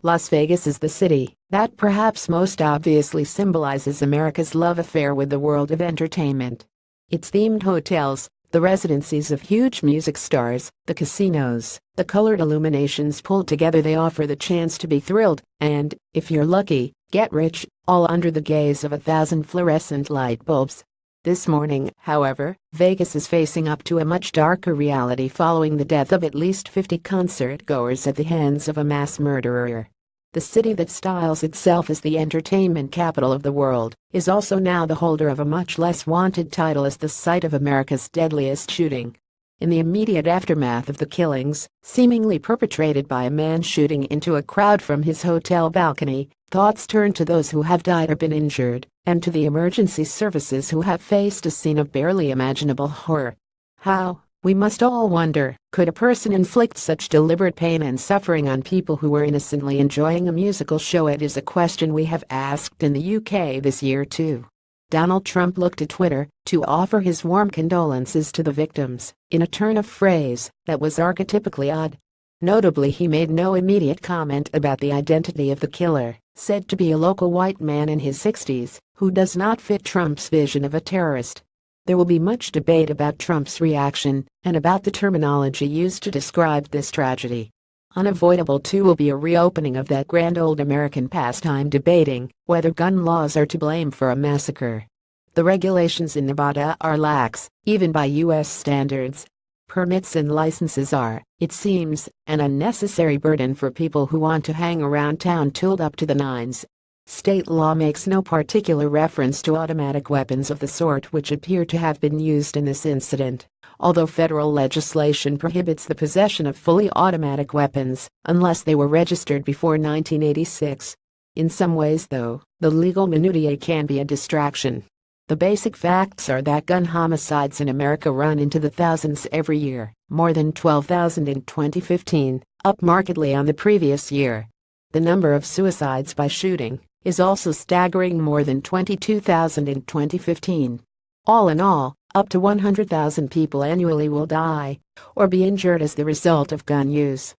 Las Vegas is the city that perhaps most obviously symbolizes America's love affair with the world of entertainment. Its themed hotels, the residencies of huge music stars, the casinos, the colored illuminations pulled together, they offer the chance to be thrilled and, if you're lucky, get rich, all under the gaze of 1,000 fluorescent light bulbs. This morning, however, Vegas is facing up to a much darker reality following the death of at least 50 concert-goers at the hands of a mass murderer. The city that styles itself as the entertainment capital of the world is also now the holder of a much less wanted title as the site of America's deadliest shooting. In the immediate aftermath of the killings, seemingly perpetrated by a man shooting into a crowd from his hotel balcony, thoughts turn to those who have died or been injured, and to the emergency services who have faced a scene of barely imaginable horror. How, we must all wonder, could a person inflict such deliberate pain and suffering on people who were innocently enjoying a musical show? It is a question we have asked in the UK this year too. Donald Trump looked to Twitter to offer his warm condolences to the victims, in a turn of phrase that was archetypically odd. Notably, he made no immediate comment about the identity of the killer, said to be a local white man in his 60s, who does not fit Trump's vision of a terrorist. There will be much debate about Trump's reaction and about the terminology used to describe this tragedy. Unavoidable too will be a reopening of that grand old American pastime, debating whether gun laws are to blame for a massacre. The regulations in Nevada are lax, even by U.S. standards. Permits and licenses are, it seems, an unnecessary burden for people who want to hang around town tooled up to the nines. State law makes no particular reference to automatic weapons of the sort which appear to have been used in this incident, although federal legislation prohibits the possession of fully automatic weapons unless they were registered before 1986. In some ways, though, the legal minutiae can be a distraction. The basic facts are that gun homicides in America run into the thousands every year, more than 12,000 in 2015, up markedly on the previous year. The number of suicides by shooting is also staggering, more than 22,000 in 2015. All in all, up to 100,000 people annually will die or be injured as the result of gun use.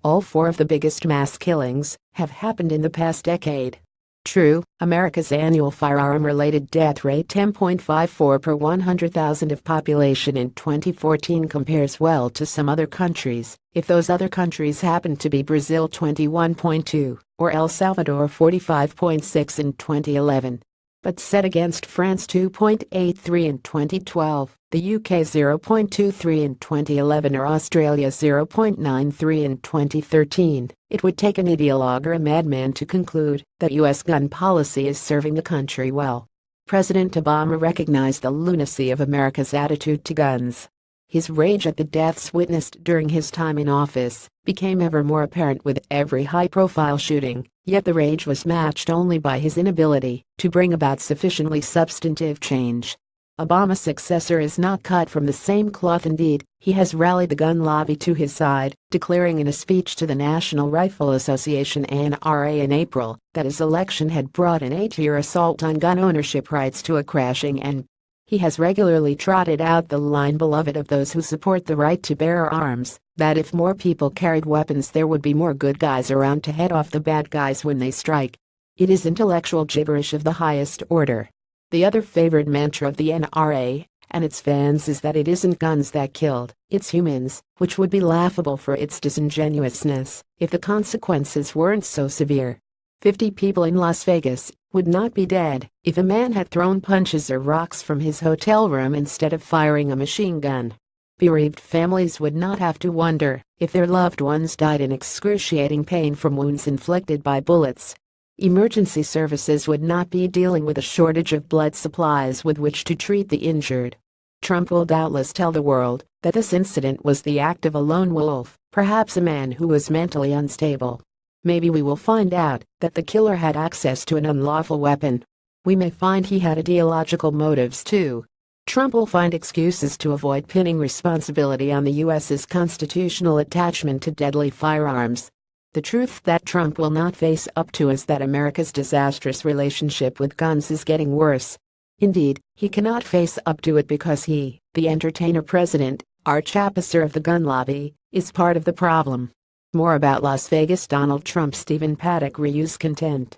All four of the biggest mass killings have happened in the past decade. True, America's annual firearm-related death rate, 10.54 per 100,000 of population in 2014, compares well to some other countries, if those other countries happen to be Brazil 21.2 or El Salvador 45.6 in 2011. But set against France 2.83 in 2012, the UK 0.23 in 2011 or Australia 0.93 in 2013, it would take an ideologue or a madman to conclude that US gun policy is serving the country well. President Obama recognized the lunacy of America's attitude to guns. His rage at the deaths witnessed during his time in office became ever more apparent with every high-profile shooting, yet the rage was matched only by his inability to bring about sufficiently substantive change. Obama's successor is not cut from the same cloth. Indeed, he has rallied the gun lobby to his side, declaring in a speech to the National Rifle Association (NRA) in April that his election had brought an 8-year assault on gun ownership rights to a crashing end. He has regularly trotted out the line beloved of those who support the right to bear arms, that if more people carried weapons there would be more good guys around to head off the bad guys when they strike. It is intellectual gibberish of the highest order. The other favorite mantra of the NRA and its fans is that it isn't guns that killed, it's humans, which would be laughable for its disingenuousness if the consequences weren't so severe. 50 people in Las Vegas would not be dead if a man had thrown punches or rocks from his hotel room instead of firing a machine gun. Bereaved families would not have to wonder if their loved ones died in excruciating pain from wounds inflicted by bullets. Emergency services would not be dealing with a shortage of blood supplies with which to treat the injured. Trump will doubtless tell the world that this incident was the act of a lone wolf, perhaps a man who was mentally unstable. Maybe we will find out that the killer had access to an unlawful weapon. We may find he had ideological motives too. Trump will find excuses to avoid pinning responsibility on the U.S.'s constitutional attachment to deadly firearms. The truth that Trump will not face up to is that America's disastrous relationship with guns is getting worse. Indeed, he cannot face up to it because he, the entertainer president, arch-officer of the gun lobby, is part of the problem. More about Las Vegas. Donald Trump. Stephen Paddock reused content.